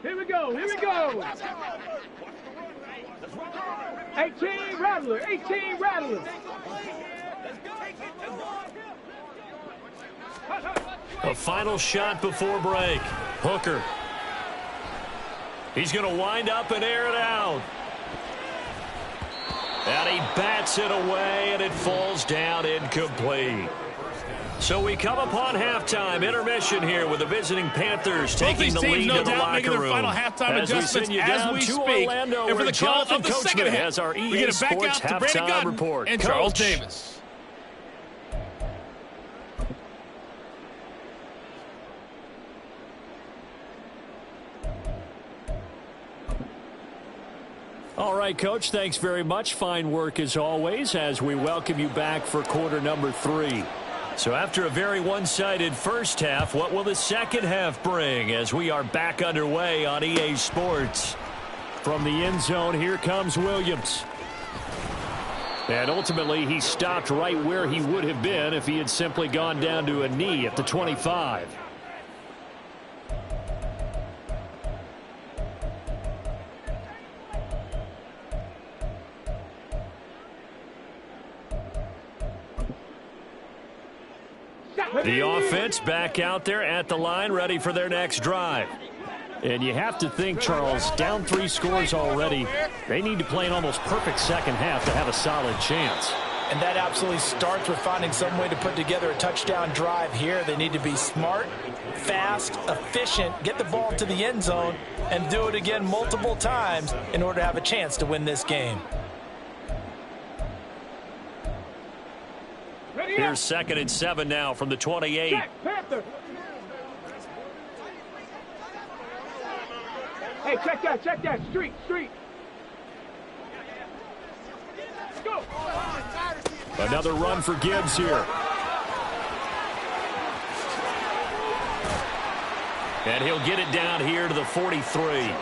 Here we go. 18 Rattler. A final shot before break. Hooker. He's going to wind up and air it out. And he bats it away, and it falls down incomplete. So we come upon halftime, intermission here with the visiting Panthers taking the lead in the locker room. Final halftime adjustments as we speak. Orlando, and for the call of the second half, as our EA we get it back Sports out to Brandon halftime Gunn report. and Coach. Charles Davis. All right, Coach, thanks very much. Fine work as always as we welcome you back for quarter number 3. So after a very one-sided first half, what will the second half bring as we are back underway on EA Sports? From the end zone, here comes Williams. And ultimately, he stopped right where he would have been if he had simply gone down to a knee at the 25. The offense back out there at the line, ready for their next drive. And you have to think, Charles, down 3 scores already. They need to play an almost perfect second half to have a solid chance. And that absolutely starts with finding some way to put together a touchdown drive here. They need to be smart, fast, efficient, get the ball to the end zone, and do it again multiple times in order to have a chance to win this game. Here's 2nd and 7 now from the 28. Panther. Hey, check that. Street. Go. Another run for Gibbs here. And he'll get it down here to the 43.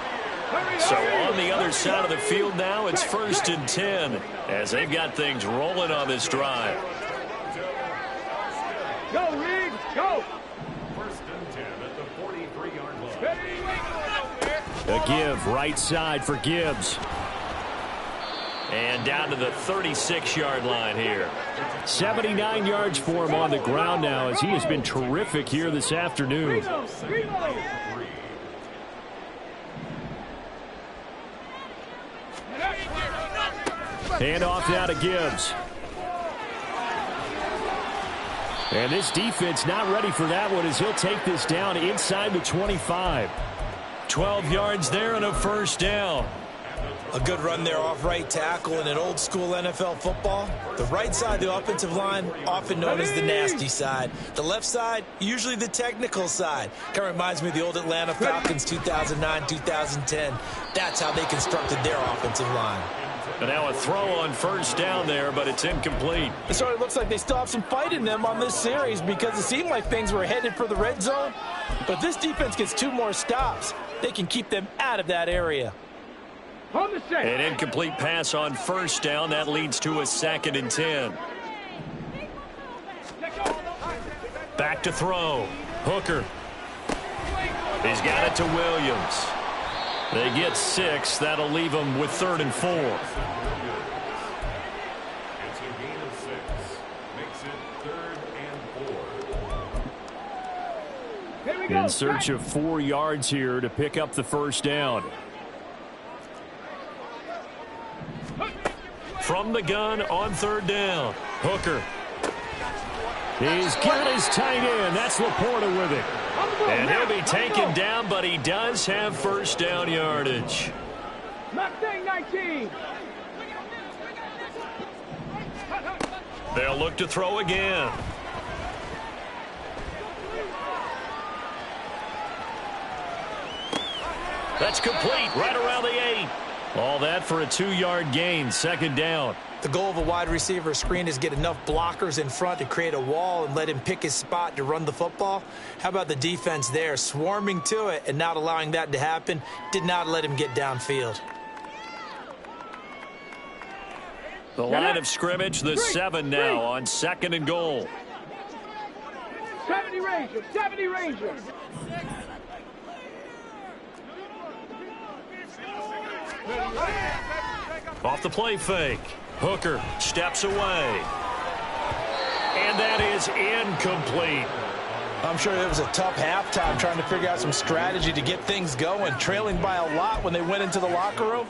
So on the other side of the field now, it's 1st and 10 as they've got things rolling on this drive. Go, Reed, go! 1st and 10 at the 43-yard line. A give, right side for Gibbs. And down to the 36-yard line here. 79 yards for him on the ground now as he has been terrific here this afternoon. Hand off now to Gibbs. And this defense not ready for that one as he'll take this down inside the 25. 12 yards there and a 1st down. A good run there off right tackle in an old school NFL football. The right side of the offensive line, often known as the nasty side. The left side, usually the technical side. Kind of reminds me of the old Atlanta Falcons 2009, 2010. That's how they constructed their offensive line. And now a throw on 1st down there, but it's incomplete. It sort of looks like they still have some fight in them on this series because it seemed like things were headed for the red zone. But if this defense gets 2 more stops, they can keep them out of that area. An incomplete pass on 1st down. That leads to a 2nd and 10. Back to throw. Hooker. He's got it to Williams. They get 6. That'll leave them with 3rd and 4. It's a gain of 6. Makes it 3rd and 4. In search of 4 yards here to pick up the 1st down. From the gun on 3rd down. Hooker. He's got his tight end. That's Laporta with it. And he'll be taken down, but he does have 1st down yardage. Mustang 19. They'll look to throw again. That's complete right around the 8. All that for a 2-yard gain, 2nd down. The goal of a wide receiver screen is get enough blockers in front to create a wall and let him pick his spot to run the football. How about the defense there, swarming to it and not allowing that to happen? Did not let him get downfield. The line of scrimmage, the 7 now on 2nd and goal. 70 Rangers. Off the play fake. Hooker steps away. And that is incomplete. I'm sure it was a tough halftime trying to figure out some strategy to get things going, trailing by a lot when they went into the locker room.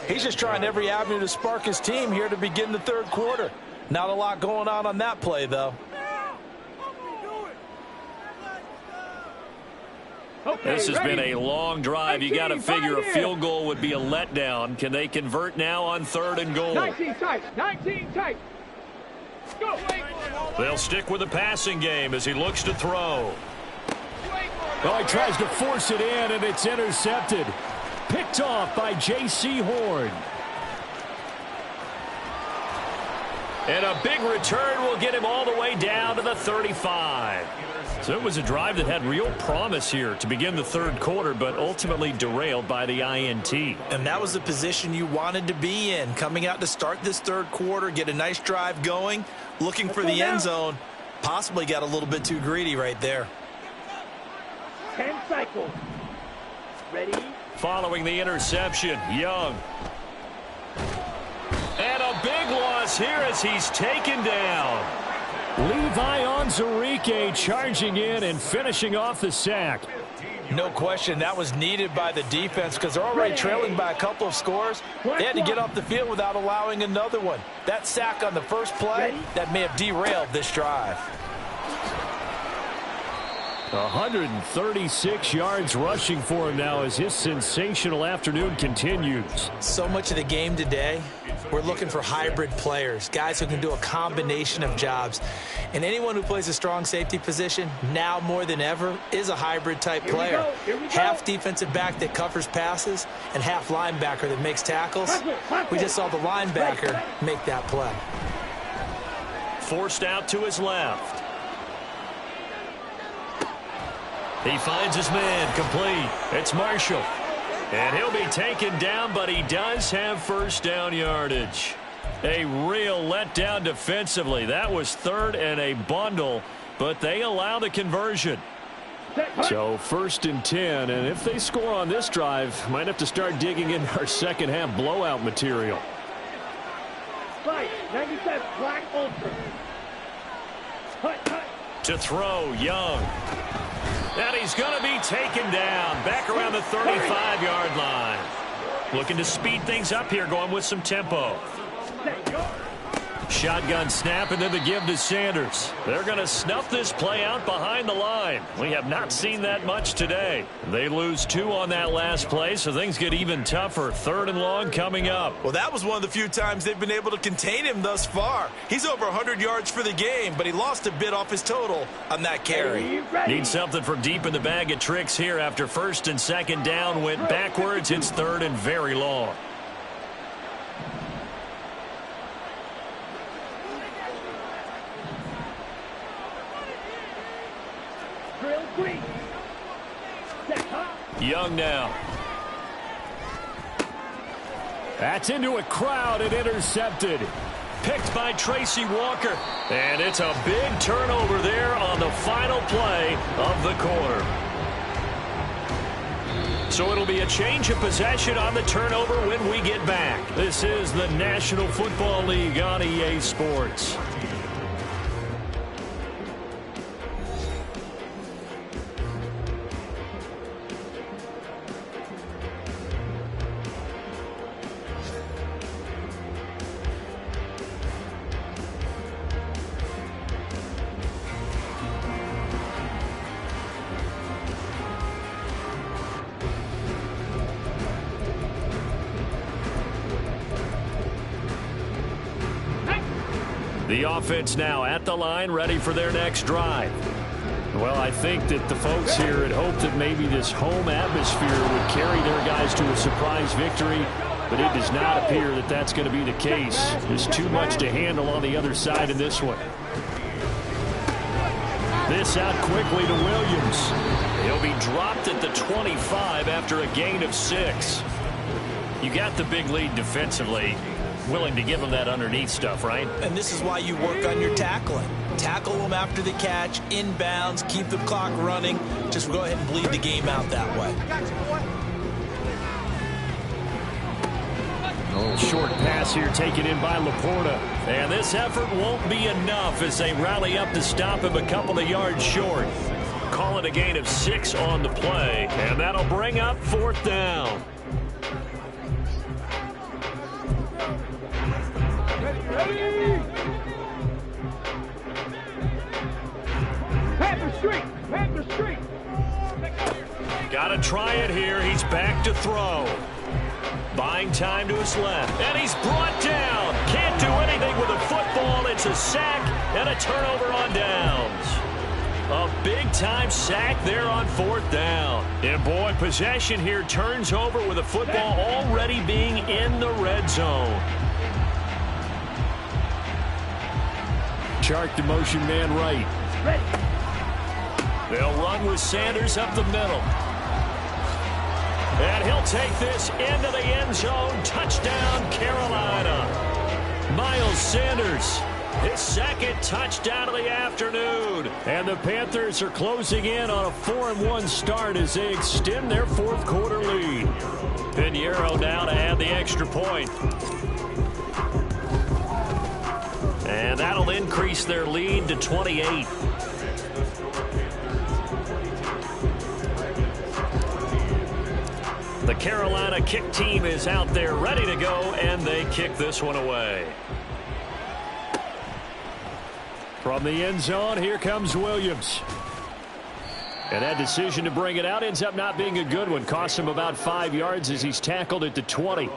He's just trying every avenue to spark his team here to begin the third quarter. Not a lot going on that play, though. This has been a long drive. You got to figure a field goal would be a letdown. Can they convert now on 3rd and goal? 19 tight. 19 tight. Go. They'll stick with the passing game as he looks to throw. Oh, he tries to force it in, and it's intercepted. Picked off by J.C. Horn. And a big return will get him all the way down to the 35. So it was a drive that had real promise here to begin the third quarter, but ultimately derailed by the INT. And that was the position you wanted to be in, coming out to start this third quarter, get a nice drive going, looking for the end zone. Possibly got a little bit too greedy right there. 10 cycles. Ready? Following the interception, Young. And a big loss here as he's taken down. Levi Onwuzurike charging in and finishing off the sack. No question, that was needed by the defense because they're already trailing by a couple of scores. They had to get off the field without allowing another one. That sack on the first play, that may have derailed this drive. 136 yards rushing for him now as his sensational afternoon continues. So much of the game today, we're looking for hybrid players, guys who can do a combination of jobs. And anyone who plays a strong safety position, now more than ever, is a hybrid type player. Half defensive back that covers passes and half linebacker that makes tackles. We just saw the linebacker make that play. Forced out to his left. He finds his man complete. It's Marshall. And he'll be taken down, but he does have first down yardage. A real letdown defensively. That was 3rd and a bundle, but they allow the conversion. So 1st and 10, and if they score on this drive, might have to start digging in our second half blowout material. Right. 97 Black Ultra. To throw, Young. And he's going to be taken down back around the 35-yard line. Looking to speed things up here, going with some tempo. Shotgun snap, and then the give to Sanders. They're going to snuff this play out behind the line. We have not seen that much today. They lose 2 on that last play, so things get even tougher. 3rd and long coming up. Well, that was one of the few times they've been able to contain him thus far. He's over 100 yards for the game, but he lost a bit off his total on that carry. Need something from deep in the bag of tricks here after 1st and 2nd down went backwards. It's 3rd and very long. Young now. That's into a crowd and intercepted. Picked by Tracy Walker. And it's a big turnover there on the final play of the quarter. So it'll be a change of possession on the turnover when we get back. This is the National Football League on EA Sports. The offense now at the line, ready for their next drive. Well, I think that the folks here had hoped that maybe this home atmosphere would carry their guys to a surprise victory, but it does not appear that that's going to be the case. There's too much to handle on the other side in this one. This out quickly to Williams. He'll be dropped at the 25 after a gain of 6. You got the big lead defensively. Willing to give them that underneath stuff, right? And this is why you work on your tackling. Tackle them after the catch, inbounds, keep the clock running. Just go ahead and bleed the game out that way. pass here taken in by Laporta. And this effort won't be enough as they rally up to stop him a couple of yards short. Call it a gain of 6 on the play, and that'll bring up 4th down. Ready! Panther Street! Panther Street! Got to try it here. He's back to throw. Buying time to his left. And he's brought down. Can't do anything with a football. It's a sack and a turnover on downs. A big-time sack there on 4th down. And, boy, possession here turns over with a football already being in the red zone. Chark the motion man right. They'll run with Sanders up the middle. And he'll take this into the end zone. Touchdown, Carolina. Miles Sanders, his 2nd touchdown of the afternoon. And the Panthers are closing in on a 4-1 start as they extend their 4th quarter lead. Pinheiro now to add the extra point. And that'll increase their lead to 28. The Carolina kick team is out there ready to go, and they kick this one away. From the end zone, here comes Williams. And that decision to bring it out ends up not being a good one. Costs him about 5 yards as he's tackled at the 20.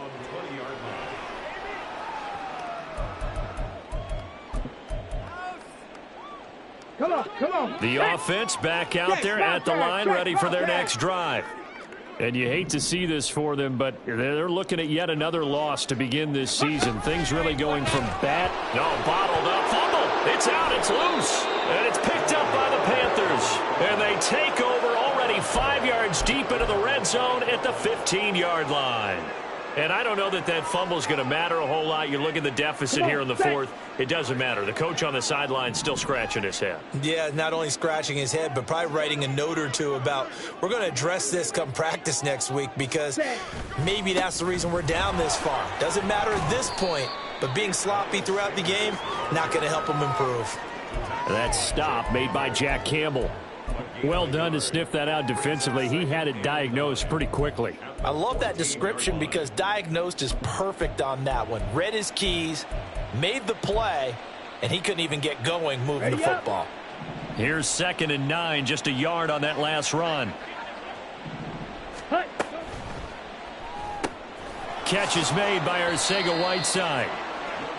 Come on. The offense back out there at the line, ready for their next drive. And you hate to see this for them, but they're looking at yet another loss to begin this season. Things really going from bad. No, bottled up. Fumble. It's out. It's loose. And it's picked up by the Panthers. And they take over already 5 yards deep into the red zone at the 15-yard line. And I don't know that that fumble is going to matter a whole lot. You look at the deficit here in the 4th. It doesn't matter. The coach on the sideline still scratching his head. Yeah, not only scratching his head, but probably writing a note or two about we're going to address this come practice next week because maybe that's the reason we're down this far. Doesn't matter at this point, but being sloppy throughout the game, not going to help him improve. That stop made by Jack Campbell. Well done to sniff that out defensively. He had it diagnosed pretty quickly. I love that description because diagnosed is perfect on that one. Read his keys, made the play, and he couldn't even get going moving the football. Here's 2nd and 9, just a yard on that last run. Catch is made by Arcega-Whiteside.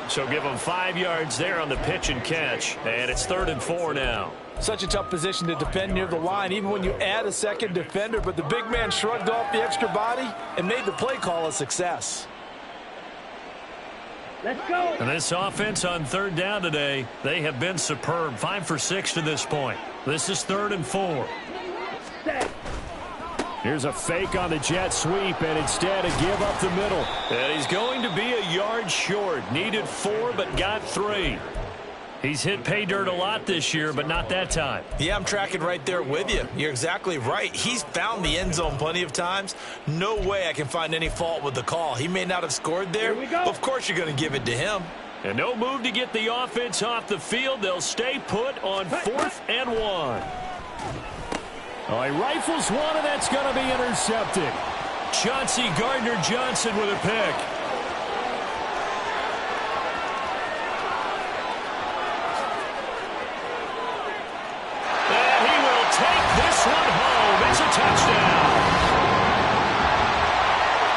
So give him 5 yards there on the pitch and catch. And it's 3rd and 4 now. Such a tough position to defend near the line, even when you add a second defender. But the big man shrugged off the extra body and made the play call a success. Let's go. And this offense on 3rd down today, they have been superb. 5 for 6 to this point. This is 3rd and 4. Here's a fake on the jet sweep, and instead a give up the middle. And he's going to be a yard short. Needed 4, but got 3. He's hit pay dirt a lot this year, but not that time. Yeah, I'm tracking right there with you. You're exactly right. He's found the end zone plenty of times. No way I can find any fault with the call. He may not have scored there, but of course you're going to give it to him. And no move to get the offense off the field. They'll stay put on 4th and 1. Oh, he rifles one, and that's going to be intercepted. Chauncey Gardner-Johnson with a pick. And he will take this one home. It's a touchdown.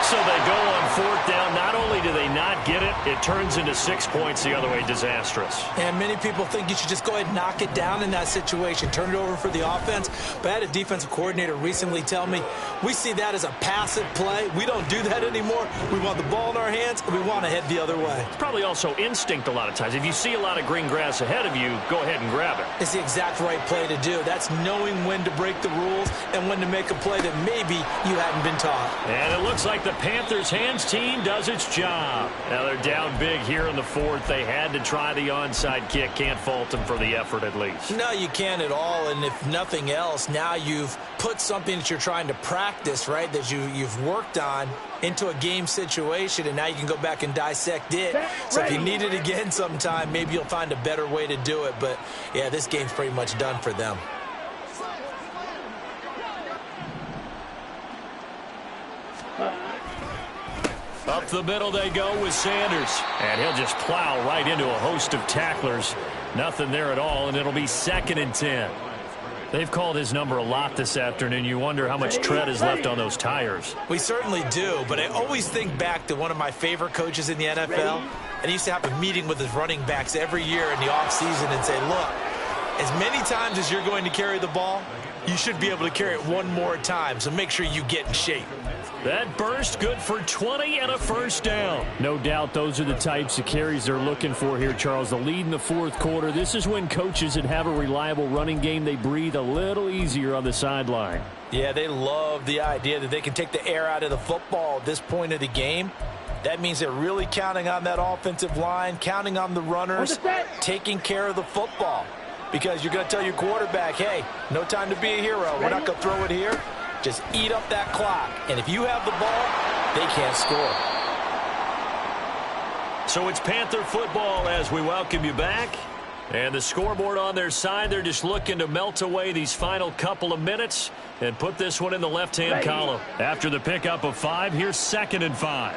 So they go on 4th down. Not only do they not get it, it turns into 6 points the other way. Disastrous. And many people think you should just go ahead and knock it down in that situation. Turn it over for the offense. But I had a defensive coordinator recently tell me, we see that as a passive play. We don't do that anymore. We want the ball in our hands, and we want to head the other way. It's probably also instinct a lot of times. If you see a lot of green grass ahead of you, go ahead and grab it. It's the exact right play to do. That's knowing when to break the rules and when to make a play that maybe you hadn't been taught. And it looks like the Panthers hands team does its job. Now they're Down big here in the fourth. They had to try the onside kick. Can't fault them for the effort at least. No, you can't at all. And if nothing else, now you've put something that you're trying to practice, right, that you've worked on into a game situation, and now you can go back and dissect it. So if you need it again sometime, maybe you'll find a better way to do it. But, yeah, this game's pretty much done for them. Up the middle they go with Sanders. And he'll just plow right into a host of tacklers. Nothing there at all, and it'll be 2nd and 10. They've called his number a lot this afternoon. You wonder how much tread is left on those tires. We certainly do, but I always think back to one of my favorite coaches in the NFL, and he used to have a meeting with his running backs every year in the offseason and say, look, as many times as you're going to carry the ball, you should be able to carry it one more time, so make sure you get in shape. That burst good for 20 and a first down. No doubt those are the types of carries they're looking for here, Charles. The lead in the fourth quarter. This is when coaches that have a reliable running game, they breathe a little easier on the sideline. Yeah, they love the idea that they can take the air out of the football at this point of the game. That means they're really counting on that offensive line, counting on the runners, taking care of the football. Because you're going to tell your quarterback, hey, no time to be a hero. We're not going to throw it here. Just eat up that clock. And if you have the ball, they can't score. So it's Panther football as we welcome you back. And the scoreboard on their side, they're just looking to melt away these final couple of minutes and put this one in the left-hand column. After the pickup of 5, here's 2nd and 5.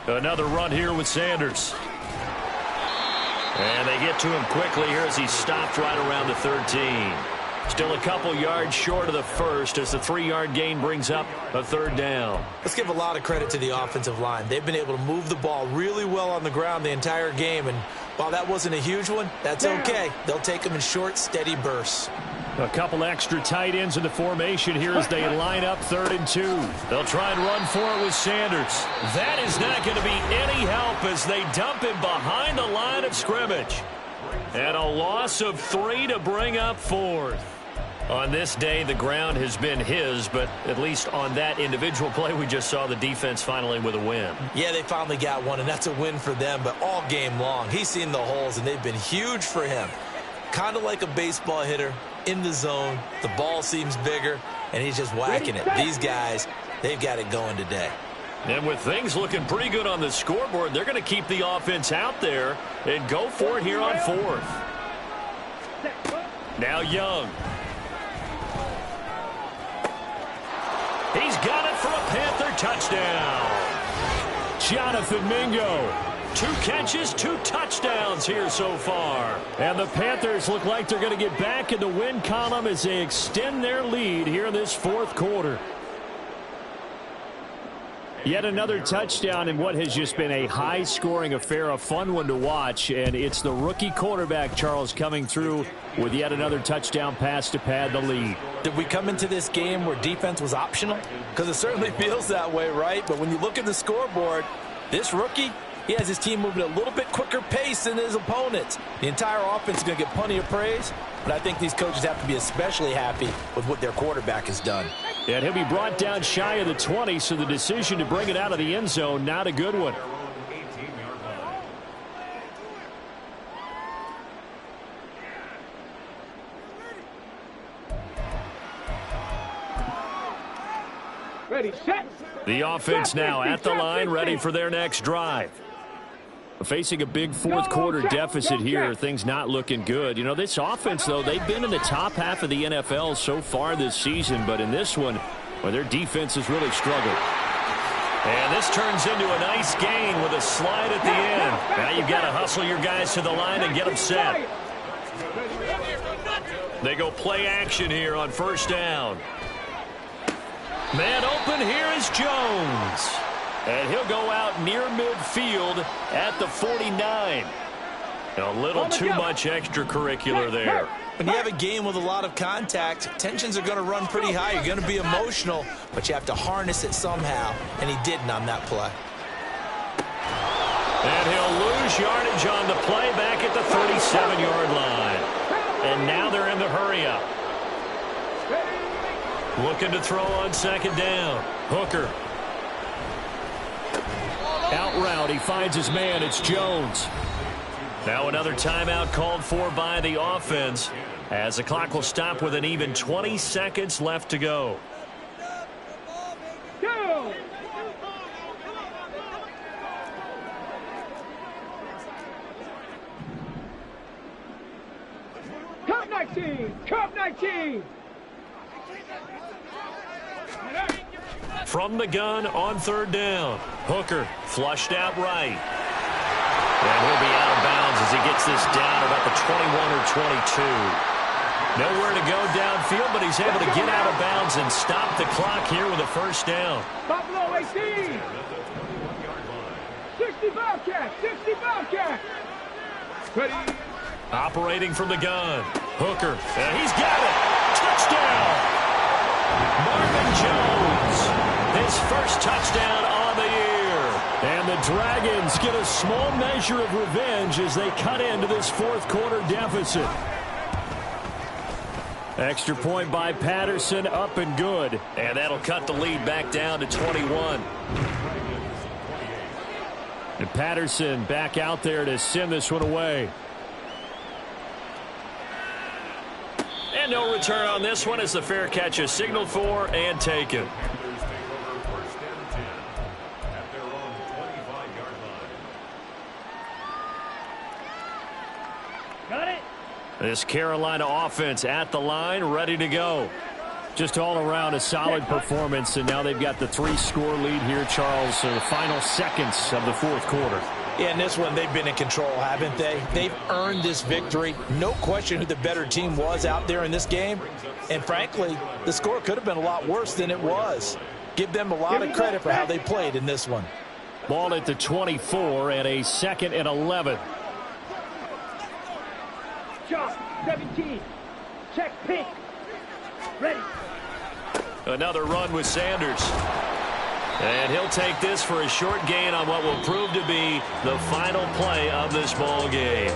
Another run here with Sanders. And they get to him quickly here as he stopped right around the 13. Still a couple yards short of the first as the 3-yard gain brings up a 3rd down. Let's give a lot of credit to the offensive line. They've been able to move the ball really well on the ground the entire game. And while that wasn't a huge one, that's okay. They'll take them in short, steady bursts. A couple extra tight ends in the formation here as they line up 3rd and 2. They'll try and run for it with Sanders. That is not going to be any help as they dump him behind the line of scrimmage. And a loss of 3 to bring up 4th. On this day, the ground has been his, but at least on that individual play, we just saw the defense finally with a win. Yeah, they finally got one, and that's a win for them, but all game long, he's seen the holes, and they've been huge for him. Kind of like a baseball hitter in the zone. The ball seems bigger, and he's just whacking it. These guys, they've got it going today. And with things looking pretty good on the scoreboard, they're going to keep the offense out there and go for it here on 4th. Now Young. He's got it for a Panther touchdown. Jonathan Mingo. 2 catches, 2 touchdowns here so far. And the Panthers look like they're going to get back in the win column as they extend their lead here in this 4th quarter. Yet another touchdown in what has just been a high-scoring affair, a fun one to watch. And it's the rookie quarterback, Charles, coming through with yet another touchdown pass to pad the lead. Did we come into this game where defense was optional? Because it certainly feels that way, right? But when you look at the scoreboard, this rookie, he has his team moving at a little bit quicker pace than his opponents. The entire offense is going to get plenty of praise, but I think these coaches have to be especially happy with what their quarterback has done. And he'll be brought down shy of the 20, so the decision to bring it out of the end zone, not a good one. Ready, set. The offense now at the line, ready for their next drive. Facing a big 4th quarter deficit here, things not looking good. You know, this offense, though, they've been in the top half of the NFL so far this season, but in this one, well, their defense has really struggled. And this turns into a nice gain with a slide at the end. Now you've got to hustle your guys to the line and get them set. They go play action here on 1st down. Man open, here is Jones. And he'll go out near midfield at the 49. A little too much extracurricular there. When you have a game with a lot of contact, tensions are going to run pretty high. You're going to be emotional, but you have to harness it somehow, and he didn't on that play. And he'll lose yardage on the play back at the 37-yard line. And now they're in the hurry-up. Looking to throw on 2nd down. Hooker. Out route, he finds his man. It's Jones. Now another timeout called for by the offense as the clock will stop with an even 20 seconds left to go. Go! Cup 19! Cup 19! From the gun on third down. Hooker flushed out right. And he'll be out of bounds as he gets this down about the 21 or 22. Nowhere to go downfield, but he's able to get out of bounds and stop the clock here with a first down. Buffalo 18! 60 Bobcat! 60 Bobcat! Ready? Operating from the gun. Hooker. And he's got it. Touchdown. Marvin Jones. His first touchdown on the year. And the Dragons get a small measure of revenge as they cut into this fourth quarter deficit. Extra point by Patterson, up and good. And that'll cut the lead back down to 21. And Patterson back out there to send this one away. And no return on this one as the fair catch is signaled for and taken. Got it? This Carolina offense at the line, ready to go. Just all around a solid performance, and now they've got the 3-score lead here, Charles, so the final seconds of the fourth quarter. Yeah, in this one, they've been in control, haven't they? They've earned this victory. No question who the better team was out there in this game. And frankly, the score could have been a lot worse than it was. Give them a lot of credit for how they played in this one. Ball at the 24 and a 2nd and 11. Chop, 17. Check pink. Ready. Another run with Sanders. And he'll take this for a short gain on what will prove to be the final play of this ball game.